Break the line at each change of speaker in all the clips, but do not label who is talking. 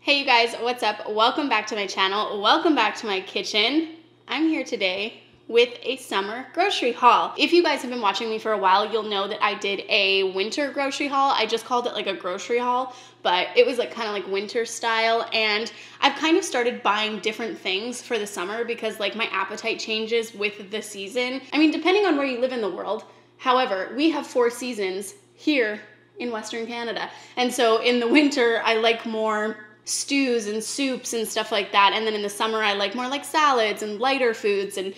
Hey you guys, what's up? Welcome back to my channel. Welcome back to my kitchen. I'm here today with a summer grocery haul. If you guys have been watching me for a while, you'll know that I did a winter grocery haul. I just called it like a grocery haul, but it was like kind of like winter style. And I've kind of started buying different things for the summer because like my appetite changes with the season. I mean, depending on where you live in the world. However, we have 4 seasons here in Western Canada. And so in the winter, I like more stews and soups and stuff like that. And then in the summer, I like more like salads and lighter foods. And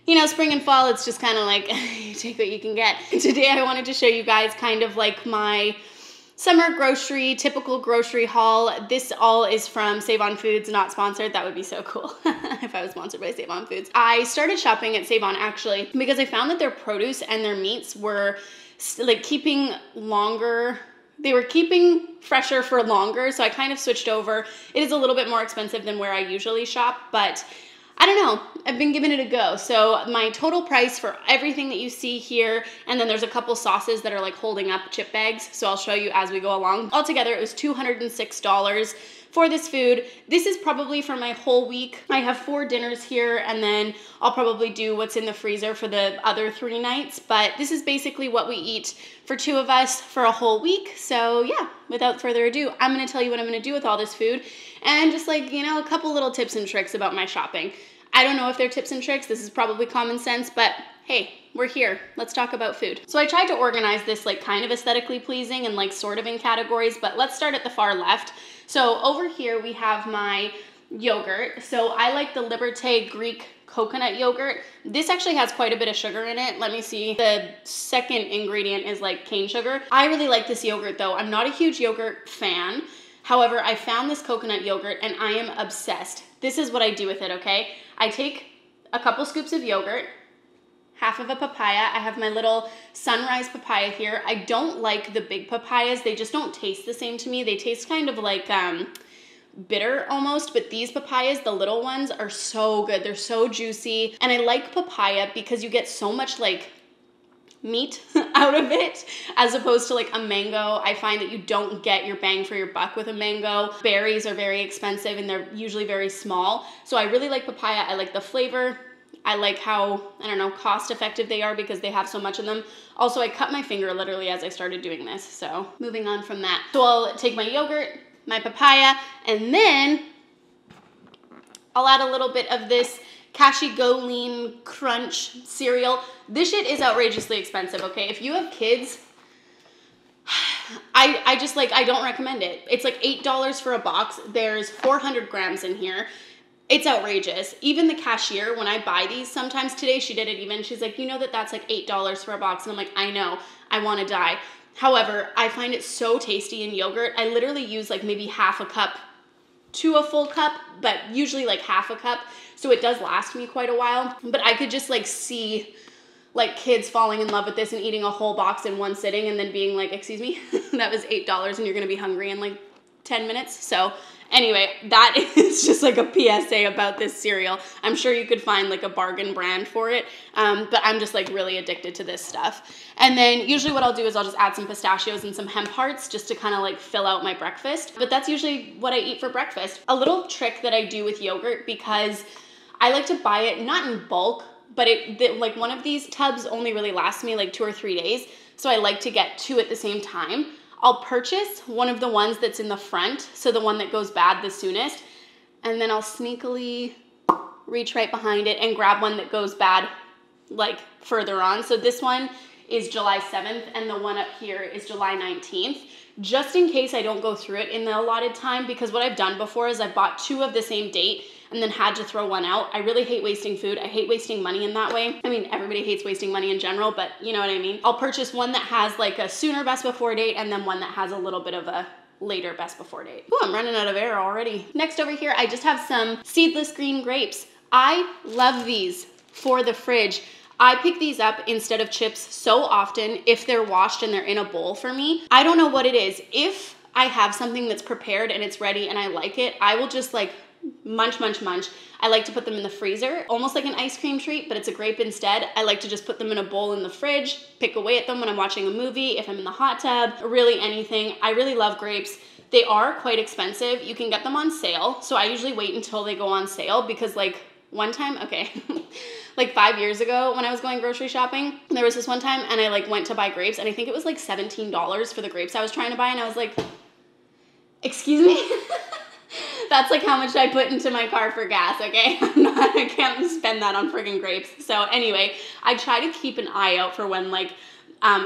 you know, spring and fall, it's just kind of like, you take what you can get. Today, I wanted to show you guys kind of like my summer grocery, typical grocery haul. This all is from Save On Foods, not sponsored. That would be so cool if I was sponsored by Save On Foods. I started shopping at Save On actually because I found that their produce and their meats were like keeping longer. They were keeping fresher for longer, so I kind of switched over. It is a little bit more expensive than where I usually shop, but I don't know. I've been giving it a go. So my total price for everything that you see here, and then there's a couple sauces that are like holding up chip bags, so I'll show you as we go along. Altogether, it was $206 for this food. This is probably for my whole week. I have 4 dinners here, and then I'll probably do what's in the freezer for the other 3 nights, but this is basically what we eat for 2 of us for a whole week. So yeah, without further ado, I'm gonna tell you what I'm gonna do with all this food, and just like, you know, a couple little tips and tricks about my shopping. I don't know if they're tips and tricks, this is probably common sense, but hey, we're here. Let's talk about food. So I tried to organize this like kind of aesthetically pleasing and like sort of in categories, but let's start at the far left. So over here we have my yogurt. So I like the Liberté Greek coconut yogurt. This actually has quite a bit of sugar in it. Let me see. The second ingredient is like cane sugar. I really like this yogurt though. I'm not a huge yogurt fan. However, I found this coconut yogurt and I am obsessed. This is what I do with it, okay? I take a couple scoops of yogurt, half of a papaya. I have my little sunrise papaya here. I don't like the big papayas. They just don't taste the same to me. They taste kind of like bitter almost, but these papayas, the little ones, are so good. They're so juicy. And I like papaya because you get so much like meat out of it as opposed to like a mango. I find that you don't get your bang for your buck with a mango. Berries are very expensive and they're usually very small. So I really like papaya. I like the flavor. I like how, I don't know, cost effective they are because they have so much of them. Also, I cut my finger literally as I started doing this. So moving on from that. So I'll take my yogurt, my papaya, and then I'll add a little bit of this Cashy Go Lean Crunch cereal. This shit is outrageously expensive, okay? If you have kids, I just like, I don't recommend it. It's like $8 for a box. There's 400 grams in here. It's outrageous. Even the cashier, when I buy these, sometimes today she did it even, she's like, you know that's like $8 for a box. And I'm like, I know, I wanna die. However, I find it so tasty in yogurt. I literally use like maybe half a cup to a full cup, but usually like half a cup. So it does last me quite a while, but I could just like see like kids falling in love with this and eating a whole box in one sitting and then being like, excuse me, that was $8 and you're gonna be hungry in like 10 minutes. So anyway, that is just like a PSA about this cereal. I'm sure you could find like a bargain brand for it, but I'm just like really addicted to this stuff. And then usually what I'll do is I'll just add some pistachios and some hemp hearts just to kind of like fill out my breakfast. But that's usually what I eat for breakfast. A little trick that I do with yogurt, because I like to buy it not in bulk, but like one of these tubs only really lasts me like 2 or 3 days. So I like to get 2 at the same time. I'll purchase one of the ones that's in the front, so the one that goes bad the soonest, and then I'll sneakily reach right behind it and grab one that goes bad like further on. So this one is July 7th and the one up here is July 19th, just in case I don't go through it in the allotted time, because what I've done before is I've bought 2 of the same date and then had to throw one out. I really hate wasting food. I hate wasting money in that way. I mean, everybody hates wasting money in general, but you know what I mean? I'll purchase one that has like a sooner best before date and then one that has a little bit of a later best before date. Ooh, I'm running out of air already. Next over here, I just have some seedless green grapes. I love these for the fridge. I pick these up instead of chips so often if they're washed and they're in a bowl for me. I don't know what it is. If I have something that's prepared and it's ready and I like it, I will just like munch, munch, munch. I like to put them in the freezer, almost like an ice cream treat, but it's a grape instead. I like to just put them in a bowl in the fridge, pick away at them when I'm watching a movie, if I'm in the hot tub, really anything. I really love grapes. They are quite expensive. You can get them on sale. So I usually wait until they go on sale because like one time, okay, like 5 years ago when I was going grocery shopping, there was this one time and I like went to buy grapes and I think it was like $17 for the grapes I was trying to buy. And I was like, excuse me? That's like how much I put into my car for gas, okay? I can't spend that on friggin' grapes. So anyway, I try to keep an eye out for when like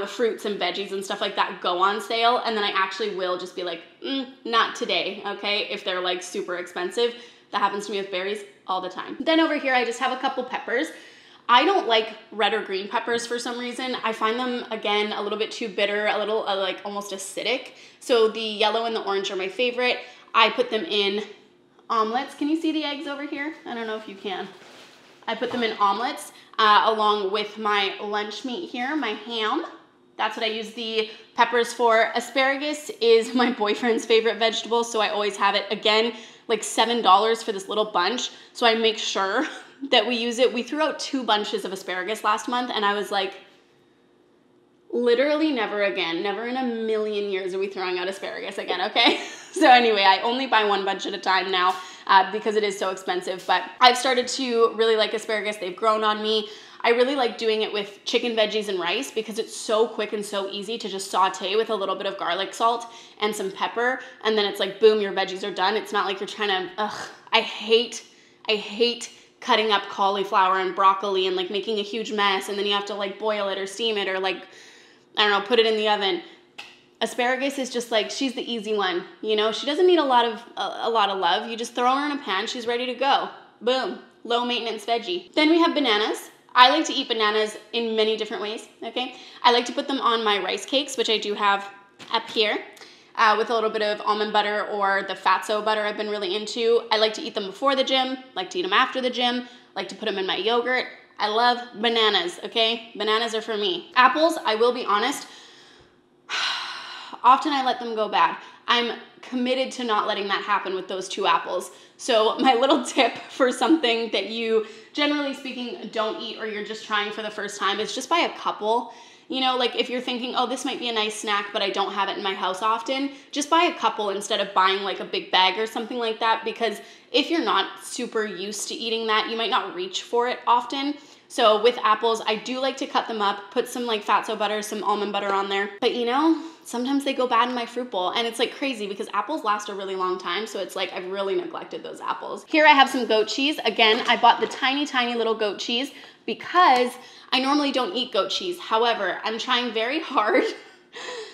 fruits and veggies and stuff like that go on sale. And then I actually will just be like, not today, okay? If they're like super expensive. That happens to me with berries all the time. Then over here, I just have a couple peppers. I don't like red or green peppers for some reason. I find them, again, a little bit too bitter, a little like almost acidic. So the yellow and the orange are my favorite. I put them in omelets. Can you see the eggs over here? I don't know if you can. I put them in omelets along with my lunch meat here, my ham. That's what I use the peppers for. Asparagus is my boyfriend's favorite vegetable, so I always have it. Again, like $7 for this little bunch. So I make sure that we use it. We threw out 2 bunches of asparagus last month and I was like, literally never again. Never in a million years are we throwing out asparagus again, okay? So anyway, I only buy 1 bunch at a time now because it is so expensive. But I've started to really like asparagus. They've grown on me. I really like doing it with chicken, veggies, and rice because it's so quick and so easy to just saute with a little bit of garlic salt and some pepper. And then it's like, boom, your veggies are done. It's not like you're trying to, I hate cutting up cauliflower and broccoli and like making a huge mess. And then you have to like boil it or steam it or like, I don't know, put it in the oven. Asparagus is just like, she's the easy one. You know, she doesn't need a lot of love. You just throw her in a pan. She's ready to go. Boom. Low maintenance veggie. Then we have bananas. I like to eat bananas in many different ways, okay? I like to put them on my rice cakes, which I do have up here, with a little bit of almond butter or the fatso butter I've been really into. I like to eat them before the gym, like to eat them after the gym, like to put them in my yogurt. I love bananas, okay? Bananas are for me. Apples, I will be honest, often I let them go bad. I'm committed to not letting that happen with those 2 apples. So my little tip for something that you, generally speaking, don't eat or you're just trying for the first time is just buy a couple. You know, like if you're thinking, oh, this might be a nice snack, but I don't have it in my house often, just buy a couple instead of buying like a big bag or something like that, because if you're not super used to eating that, you might not reach for it often. So with apples, I do like to cut them up, put some like fatso butter, some almond butter on there. But you know, sometimes they go bad in my fruit bowl and it's like crazy because apples last a really long time. So it's like, I've really neglected those apples. Here I have some goat cheese. Again, I bought the tiny, tiny little goat cheese because I normally don't eat goat cheese. However, I'm trying very hard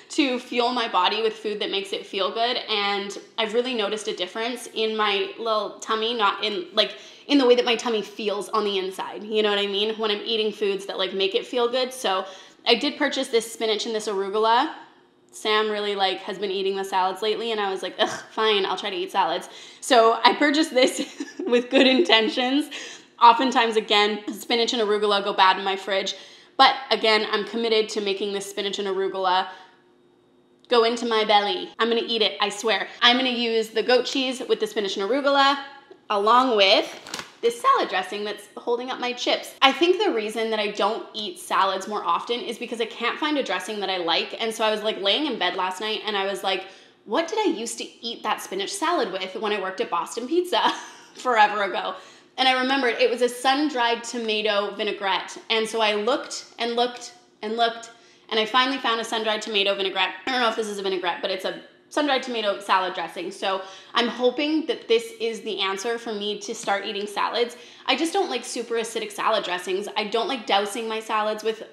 to fuel my body with food that makes it feel good. And I've really noticed a difference in my little tummy, not in like, in the way that my tummy feels on the inside. You know what I mean? When I'm eating foods that like make it feel good. So I did purchase this spinach and this arugula. Sam really like has been eating the salads lately and I was like, ugh, fine, I'll try to eat salads. So I purchased this with good intentions. Oftentimes, again, spinach and arugula go bad in my fridge. But again, I'm committed to making this spinach and arugula go into my belly. I'm gonna eat it, I swear. I'm gonna use the goat cheese with the spinach and arugula along with this salad dressing that's holding up my chips. I think the reason that I don't eat salads more often is because I can't find a dressing that I like. And so I was like laying in bed last night and I was like, what did I used to eat that spinach salad with when I worked at Boston Pizza forever ago? And I remembered it was a sun-dried tomato vinaigrette. And so I looked and looked and looked and I finally found a sun-dried tomato vinaigrette. I don't know if this is a vinaigrette, but it's a sun-dried tomato salad dressing. So I'm hoping that this is the answer for me to start eating salads. I just don't like super acidic salad dressings. I don't like dousing my salads with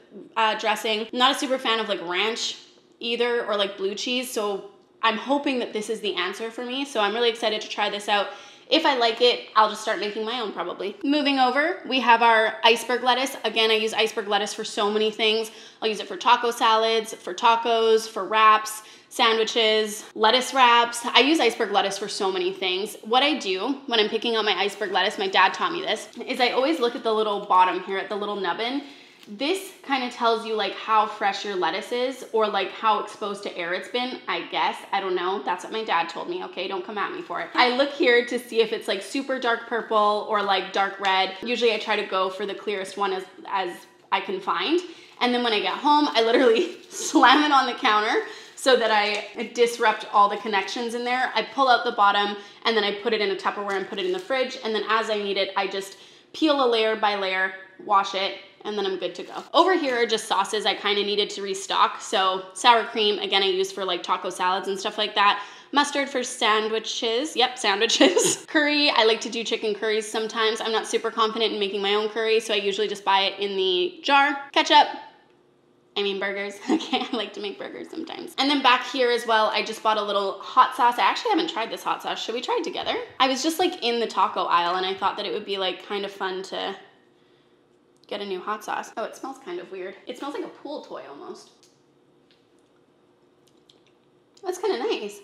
dressing. I'm not a super fan of like ranch either or like blue cheese. So I'm hoping that this is the answer for me. So I'm really excited to try this out. If I like it, I'll just start making my own probably. Moving over, we have our iceberg lettuce. Again, I use iceberg lettuce for so many things. I'll use it for taco salads, for tacos, for wraps, sandwiches, lettuce wraps. I use iceberg lettuce for so many things. What I do when I'm picking out my iceberg lettuce, my dad taught me this, is I always look at the little bottom here at the little nubbin. This kind of tells you like how fresh your lettuce is or like how exposed to air it's been, I guess. I don't know. That's what my dad told me. Okay, don't come at me for it. I look here to see if it's like super dark purple or like dark red. Usually I try to go for the clearest one as I can find. And then when I get home, I literally slam it on the counter, so that I disrupt all the connections in there. I pull out the bottom and then I put it in a Tupperware and put it in the fridge. And then as I need it, I just peel a layer by layer, wash it, and then I'm good to go. Over here are just sauces I kind of needed to restock. So sour cream, again, I use for like taco salads and stuff like that. Mustard for sandwiches. Yep, sandwiches. Curry, I like to do chicken curries sometimes. I'm not super confident in making my own curry, so I usually just buy it in the jar. Ketchup. I mean burgers. Okay, I like to make burgers sometimes. And then back here as well, I just bought a little hot sauce. I actually haven't tried this hot sauce. Should we try it together? I was just like in the taco aisle and I thought that it would be like kind of fun to get a new hot sauce. Oh, it smells kind of weird. It smells like a pool toy almost. That's kind of nice.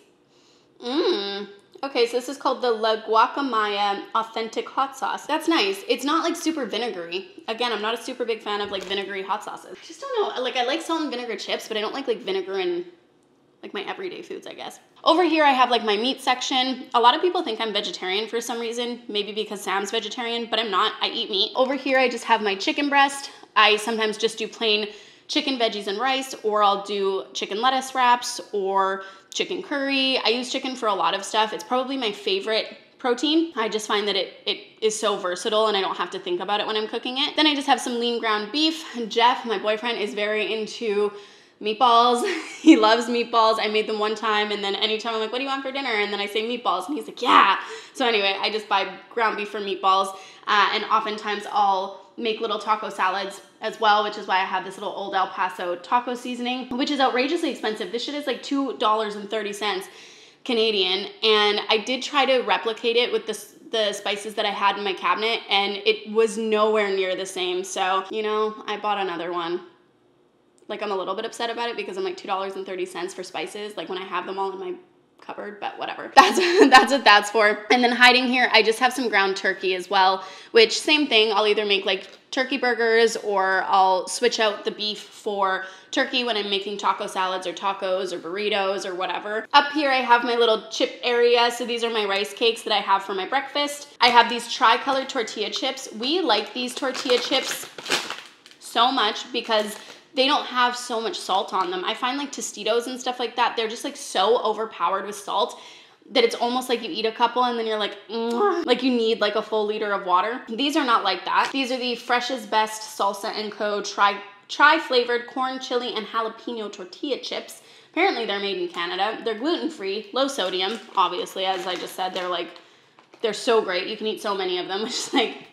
Okay, so this is called the La Guacamaya Authentic Hot Sauce. That's nice. It's not like super vinegary. Again, I'm not a super big fan of like vinegary hot sauces. I just don't know. Like I like salt and vinegar chips, but I don't like vinegar in like my everyday foods, I guess. Over here, I have like my meat section. A lot of people think I'm vegetarian for some reason, maybe because Sam's vegetarian, but I'm not. I eat meat. Over here, I just have my chicken breast. I sometimes just do plain chicken, veggies, and rice, or I'll do chicken lettuce wraps or chicken curry. I use chicken for a lot of stuff. It's probably my favorite protein. I just find that it is so versatile and I don't have to think about it when I'm cooking it. Then I just have some lean ground beef. Jeff, my boyfriend, is very into meatballs. He loves meatballs. I made them one time and then anytime I'm like, what do you want for dinner? And then I say meatballs and he's like, yeah. So anyway, I just buy ground beef for meatballs and oftentimes I'll make little taco salads as well, which is why I have this little Old El Paso taco seasoning, which is outrageously expensive. This shit is like $2.30 Canadian. And I did try to replicate it with the spices that I had in my cabinet and it was nowhere near the same. So, you know, I bought another one. Like I'm a little bit upset about it because I'm like $2.30 for spices, like when I have them all in my cupboard, but whatever. That's what that's for. And then hiding here, I just have some ground turkey as well, which same thing. I'll either make like turkey burgers or I'll switch out the beef for turkey when I'm making taco salads or tacos or burritos or whatever. Up here, I have my little chip area. So these are my rice cakes that I have for my breakfast. I have these tri-colored tortilla chips. We like these tortilla chips so much because they don't have so much salt on them. I find like Tostitos and stuff like that, they're just like so overpowered with salt that it's almost like you eat a couple and then you're like, like you need like a full liter of water. These are not like that. These are the Fresh's Best Salsa & Co. Tri-flavored corn, chili, and jalapeno tortilla chips. Apparently they're made in Canada. They're gluten-free, low sodium. Obviously, as I just said, they're so great. You can eat so many of them, which is like,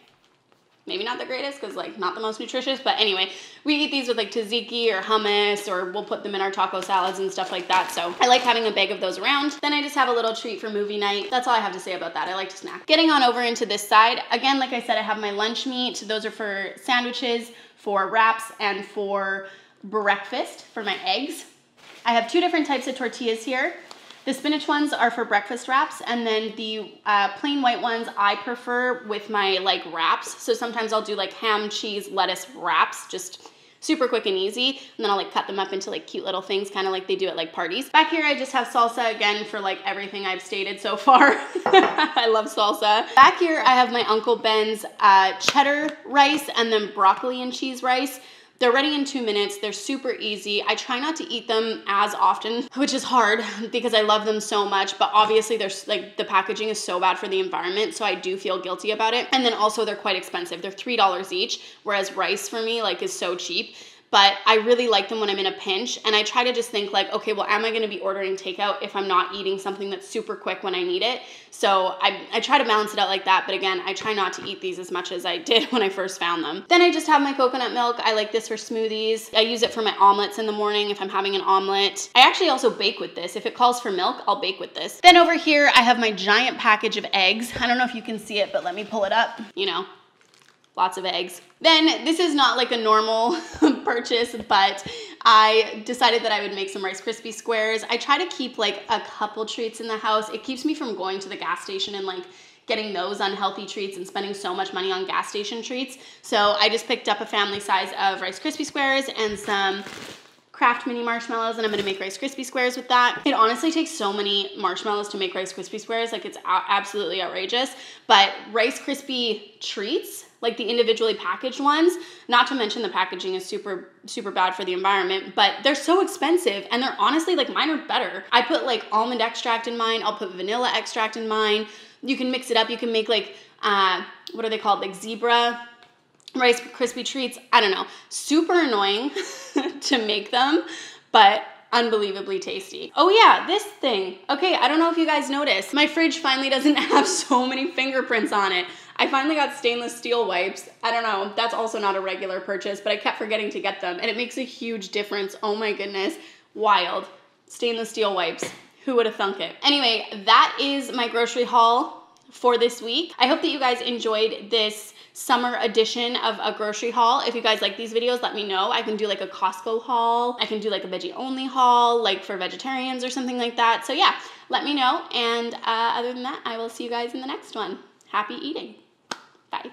maybe not the greatest because like not the most nutritious, but anyway, we eat these with like tzatziki or hummus or we'll put them in our taco salads and stuff like that. So I like having a bag of those around. Then I just have a little treat for movie night. That's all I have to say about that. I like to snack. Getting on over into this side, again, like I said, I have my lunch meat. Those are for sandwiches, for wraps, and for breakfast for my eggs. I have two different types of tortillas here. The spinach ones are for breakfast wraps, and then the plain white ones I prefer with my like wraps. So sometimes I'll do like ham, cheese, lettuce wraps, just super quick and easy. And then I'll like cut them up into like cute little things, kind of like they do at like parties. Back here, I just have salsa again for like everything I've stated so far. I love salsa. Back here, I have my Uncle Ben's cheddar rice and then broccoli and cheese rice. They're ready in 2 minutes. They're super easy. I try not to eat them as often, which is hard because I love them so much, but obviously there's like the packaging is so bad for the environment, so I do feel guilty about it. And then also they're quite expensive. They're $3 each, whereas rice for me like is so cheap. But I really like them when I'm in a pinch, and I try to just think like, okay, well, am I gonna be ordering takeout if I'm not eating something that's super quick when I need it? So I try to balance it out like that, but again, I try not to eat these as much as I did when I first found them. Then I just have my coconut milk. I like this for smoothies. I use it for my omelets in the morning if I'm having an omelet. I actually also bake with this. If it calls for milk, I'll bake with this. Then over here, I have my giant package of eggs. I don't know if you can see it, but let me pull it up. You know, lots of eggs. Then this is not like a normal purchase, but I decided that I would make some Rice Krispie squares. I try to keep like a couple treats in the house. It keeps me from going to the gas station and like getting those unhealthy treats and spending so much money on gas station treats. So I just picked up a family size of Rice Krispie squares and some Kraft mini marshmallows, and I'm gonna make Rice Krispie squares with that. It honestly takes so many marshmallows to make Rice Krispie squares, like it's absolutely outrageous. But Rice Krispie treats, like the individually packaged ones, not to mention the packaging is super, super bad for the environment, but they're so expensive, and they're honestly, like, mine are better. I put like almond extract in mine, I'll put vanilla extract in mine. You can mix it up, you can make like, what are they called? Like zebra Rice Krispie treats. I don't know. Super annoying to make them, but unbelievably tasty. Oh yeah, this thing. Okay, I don't know if you guys noticed. My fridge finally doesn't have so many fingerprints on it. I finally got stainless steel wipes. I don't know, that's also not a regular purchase, but I kept forgetting to get them, and it makes a huge difference. Oh my goodness, wild. Stainless steel wipes. Who would have thunk it? Anyway, that is my grocery haul for this week. I hope that you guys enjoyed this summer edition of a grocery haul. If you guys like these videos, let me know. I can do like a Costco haul. I can do like a veggie only haul, like for vegetarians or something like that. So yeah, let me know. And other than that, I will see you guys in the next one. Happy eating. Bye.